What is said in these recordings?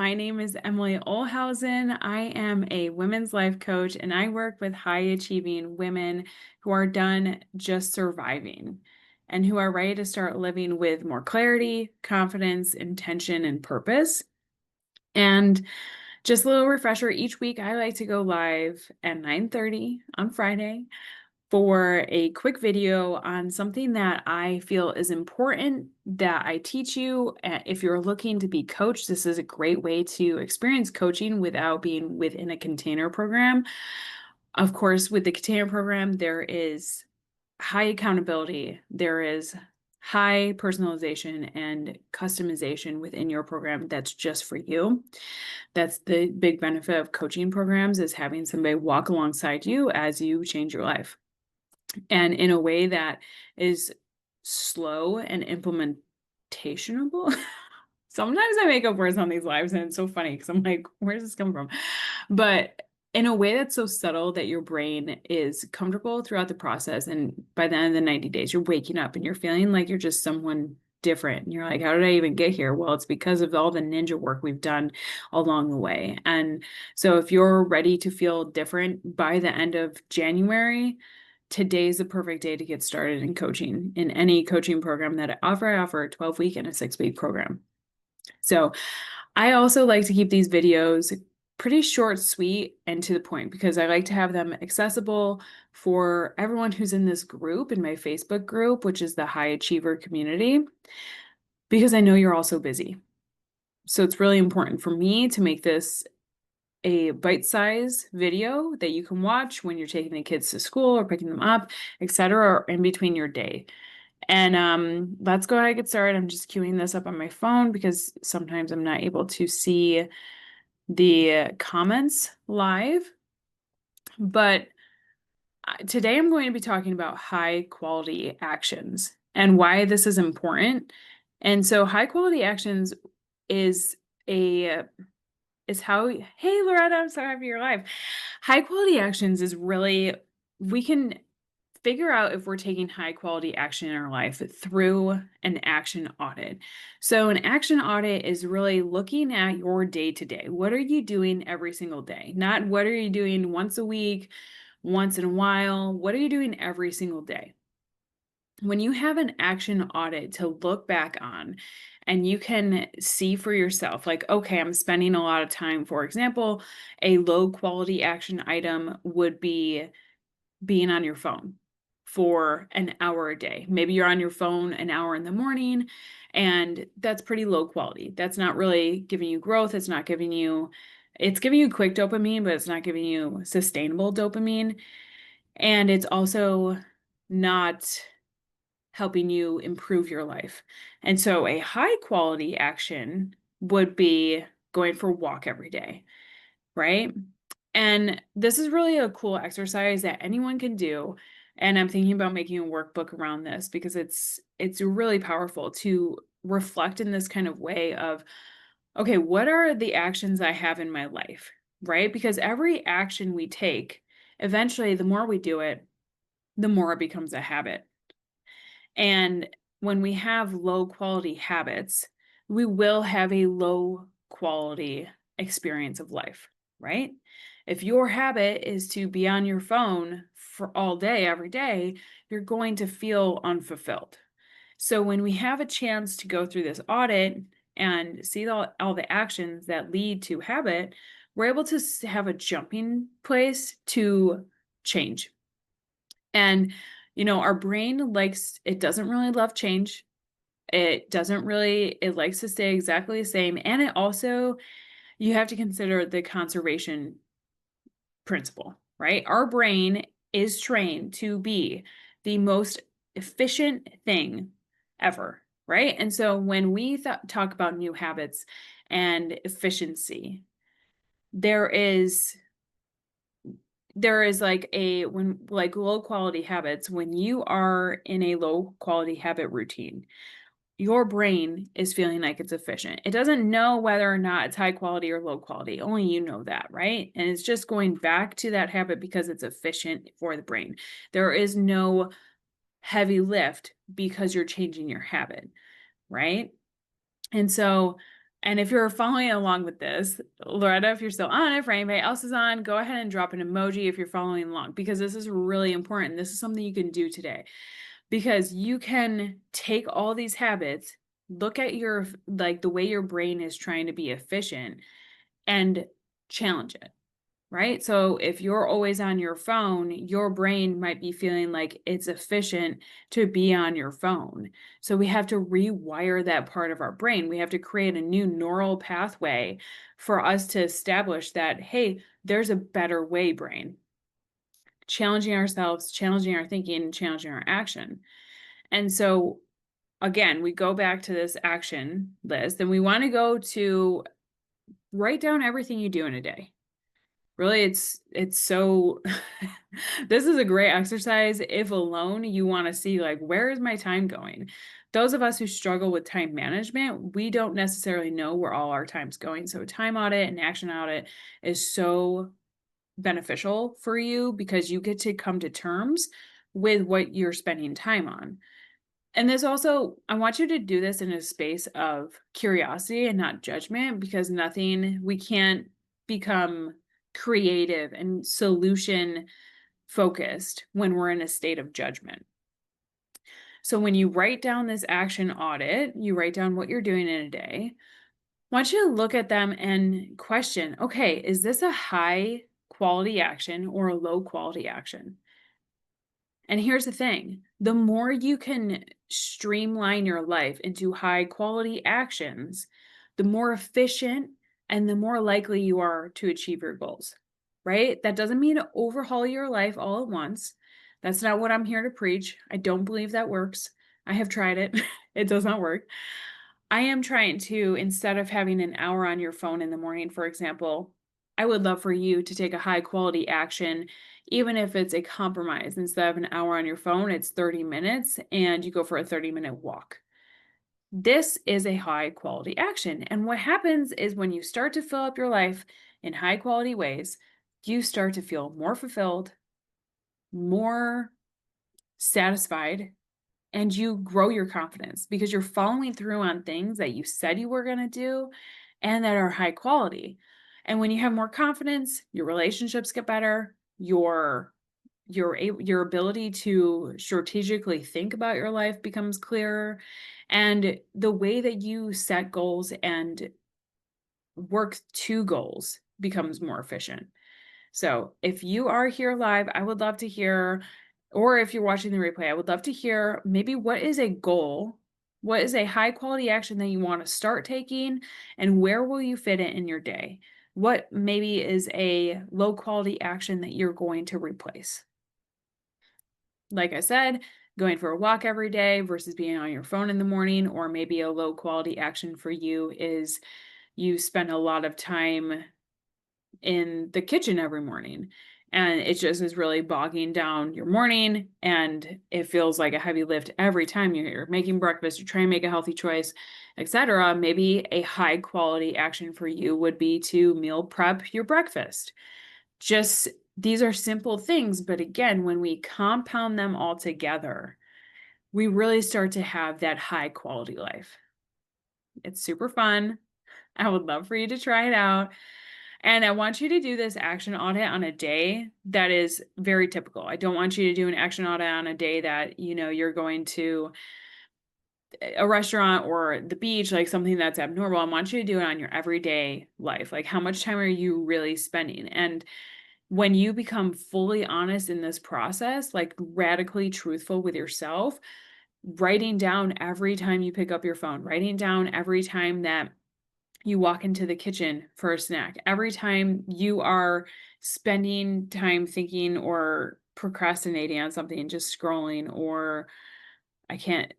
My name is Emily Olhausen. I am a women's life coach, and I work with high-achieving women who are done just surviving and who are ready to start living with more clarity, confidence, intention, and purpose. And just a little refresher, each week I like to go live at 9:30 on Friday for a quick video on something that I feel is important that I teach you. If you're looking to be coached, this is a great way to experience coaching without being within a container program. Of course, with the container program, there is high accountability, there is high personalization and customization within your program that's just for you. That's the big benefit of coaching programs, is having somebody walk alongside you as you change your life, and in a way that is slow and implementationable. Sometimes I make up words on these lives and it's so funny because I'm like, where's this come from? But in a way that's so subtle that your brain is comfortable throughout the process. And by the end of the 90 days, you're waking up and you're feeling like you're just someone different. And you're like, how did I even get here? Well, it's because of all the ninja work we've done along the way. And so if you're ready to feel different by the end of January, today's the perfect day to get started in coaching, in any coaching program that I offer. I offer a 12-week and a 6-week program. So I also like to keep these videos pretty short, sweet, and to the point, because I like to have them accessible for everyone who's in this group, in my Facebook group, which is the High Achiever community, because I know you're also busy. So it's really important for me to make this a bite-sized video that you can watch when you're taking the kids to school or picking them up, etc., or in between your day. And let's go ahead and get started. I'm just queuing this up on my phone because sometimes I'm not able to see the comments live. But today I'm going to be talking about high quality actions and why this is important. And so high quality actions is how, hey Loretta, I'm so happy you're live. High quality actions is really, we can figure out if we're taking high quality action in our life through an action audit. So an action audit is really looking at your day to day. What are you doing every single day? Not what are you doing once a week, once in a while. What are you doing every single day? When you have an action audit to look back on, and you can see for yourself, like, okay, I'm spending a lot of time. For example, a low quality action item would be being on your phone for an hour a day. Maybe you're on your phone an hour in the morning, and that's pretty low quality. That's not really giving you growth. It's giving you quick dopamine, but it's not giving you sustainable dopamine. And it's also not helping you improve your life. And so a high quality action would be going for a walk every day, right? And this is really a cool exercise that anyone can do. And I'm thinking about making a workbook around this because it's really powerful to reflect in this kind of way of, okay, what are the actions I have in my life, right? Because every action we take, eventually, the more we do it, the more it becomes a habit. And when we have low quality habits, we will have a low quality experience of life, right? If your habit is to be on your phone for all day, every day, you're going to feel unfulfilled. So when we have a chance to go through this audit and see all the actions that lead to habit, we're able to have a jumping place to change. And, our brain it doesn't really love change. It likes to stay exactly the same. And it also, you have to consider the conservation principle, right? Our brain is trained to be the most efficient thing ever, right? And so when we talk about new habits and efficiency, there is like low quality habits. When you are in a low quality habit routine, your brain is feeling like it's efficient. It doesn't know whether or not it's high quality or low quality. Only you know that, right? And it's just going back to that habit because it's efficient for the brain. There is no heavy lift because you're changing your habit, right? And so And if you're following along with this, Loretta, if you're still on it, for anybody else is on, go ahead and drop an emoji if you're following along, because this is really important. This is something you can do today, because you can take all these habits, look at your, like the way your brain is trying to be efficient, and challenge it. Right? So if you're always on your phone, your brain might be feeling like it's efficient to be on your phone. So we have to rewire that part of our brain. We have to create a new neural pathway for us to establish that, hey, there's a better way, brain. Challenging ourselves, challenging our thinking, challenging our action. And so again, we go back to this action list and we want to go to write down everything you do in a day. Really, it's so this is a great exercise if alone you wanna see, like, where is my time going? Those of us who struggle with time management, we don't necessarily know where all our time's going, so time audit and action audit is so beneficial for you because you get to come to terms with what you're spending time on. And there's also, I want you to do this in a space of curiosity and not judgment, because we can't become creative and solution focused when we're in a state of judgment. So when you write down this action audit, you write down what you're doing in a day. I want you to look at them and question, okay, is this a high quality action or a low quality action? And here's the thing, the more you can streamline your life into high quality actions, the more efficient and the more likely you are to achieve your goals, right? That doesn't mean to overhaul your life all at once. That's not what I'm here to preach. I don't believe that works. I have tried it, it does not work. I am trying to, instead of having an hour on your phone in the morning, for example, I would love for you to take a high quality action, even if it's a compromise. Instead of an hour on your phone, it's 30 minutes and you go for a 30-minute walk. This is a high quality action. And what happens is when you start to fill up your life in high quality ways, you start to feel more fulfilled, more satisfied, and you grow your confidence because you're following through on things that you said you were going to do and that are high quality. And when you have more confidence, your relationships get better, your ability to strategically think about your life becomes clearer, and the way that you set goals and work to goals becomes more efficient. So if you are here live, I would love to hear, or if you're watching the replay, I would love to hear maybe what is a goal, what is a high quality action that you want to start taking, and where will you fit it in your day? What maybe is a low quality action that you're going to replace? Like I said, going for a walk every day versus being on your phone in the morning, or maybe a low quality action for you is you spend a lot of time in the kitchen every morning, and it just is really bogging down your morning, and it feels like a heavy lift every time you're making breakfast, you're trying to make a healthy choice, etc. Maybe a high quality action for you would be to meal prep your breakfast. Just these are simple things, but again, when we compound them all together, we really start to have that high quality life. It's super fun. I would love for you to try it out. And I want you to do this action audit on a day that is very typical. I don't want you to do an action audit on a day that, you're going to a restaurant or the beach, like something that's abnormal. I want you to do it on your everyday life. Like, how much time are you really spending? And when you become fully honest in this process, like radically truthful with yourself, writing down every time you pick up your phone, writing down every time that you walk into the kitchen for a snack, every time you are spending time thinking or procrastinating on something, just scrolling, or I'm trying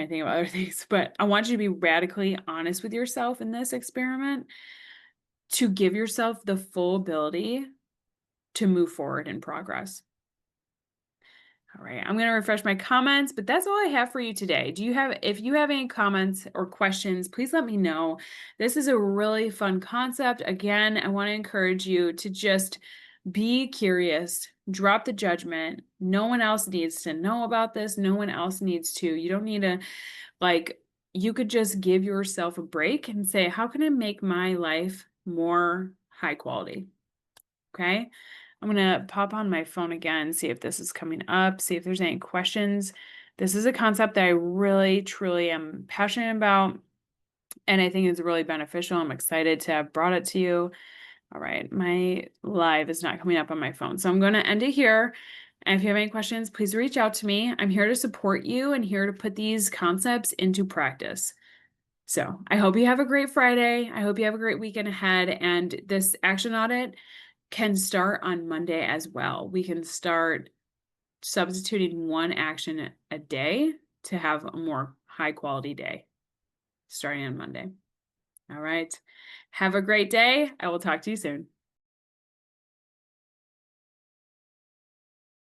to think of other things, but I want you to be radically honest with yourself in this experiment to give yourself the full ability to move forward in progress. All right, I'm going to refresh my comments, but that's all I have for you today. If you have any comments or questions, please let me know. This is a really fun concept. Again, I want to encourage you to just be curious, drop the judgment. No one else needs to know about this. No one else needs to. You don't need to, like, you could just give yourself a break and say, how can I make my life more high quality? Okay. I'm going to pop on my phone again, see if this is coming up, see if there's any questions. This is a concept that I really, truly am passionate about, and I think it's really beneficial. I'm excited to have brought it to you. All right. My live is not coming up on my phone. So I'm going to end it here. And if you have any questions, please reach out to me. I'm here to support you and here to put these concepts into practice. So I hope you have a great Friday. I hope you have a great weekend ahead. And this action audit can start on Monday as well. We can start substituting one action a day to have a more high quality day starting on Monday. All right. Have a great day. I will talk to you soon.